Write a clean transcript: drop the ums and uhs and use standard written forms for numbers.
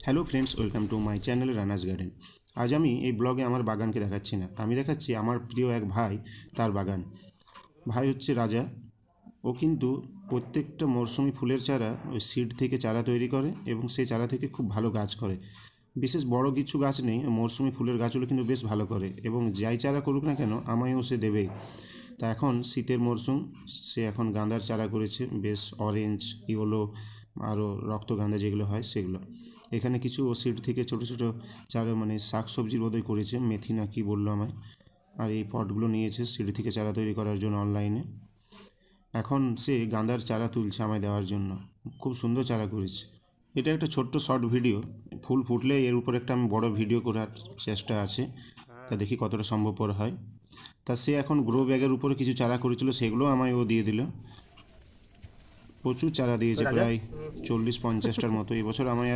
Hello friends, welcome to my channel Ranas garden. আজ আমি এই ব্লগে আমার বাগানকে দেখাচ্ছি না, আমি দেখাচ্ছি আমার প্রিয় এক ভাই, তার বাগান। ভাই হচ্ছে রাজা। ও কিন্তু প্রত্যেকটা মরশুমি ফুলের চারা ওই সিড থেকে চারা তৈরি করে এবং সেই চারা থেকে খুব ভালো গাছ করে। বিশেষ বড় কিছু গাছ নেই, মরশুমি ফুলের গাছগুলো কিন্তু বেশ ভালো করে এবং যাই চারা করুক না কেন আমায়ও সে দেবেই। তা এখন শীতের মরশুম, সে এখন গাঁদার চারা করেছে, বেশ অরেঞ্জ, ইয়েলো, আরও রক্তগাঁদা যেগুলো হয় সেগুলো। এখানে কিছু ও সিড থেকে ছোটো ছোটো চারা, মানে শাক সবজির বোধহয় করেছে, মেথি না কি বললো আমায়। আর এই পটগুলো নিয়েছে সিড থেকে চারা তৈরি করার জন্য অনলাইনে। এখন সে গাঁদার চারা তুলছে আমায় দেওয়ার জন্য। খুব সুন্দর চারা করেছে। এটা একটা ছোট্ট শর্ট ভিডিও, ফুল ফুটলে এর উপর একটা আমি বড় ভিডিও করার চেষ্টা আছে, তা দেখি কতটা সম্ভবপর হয়। তা সে এখন গ্রো ব্যাগের উপরে কিছু চারা করেছিল, সেগুলো আমায় ও দিয়ে দিল। প্রচুর চারা দিয়েছে, প্রায় 40-50টার মতো। এবছর আমায়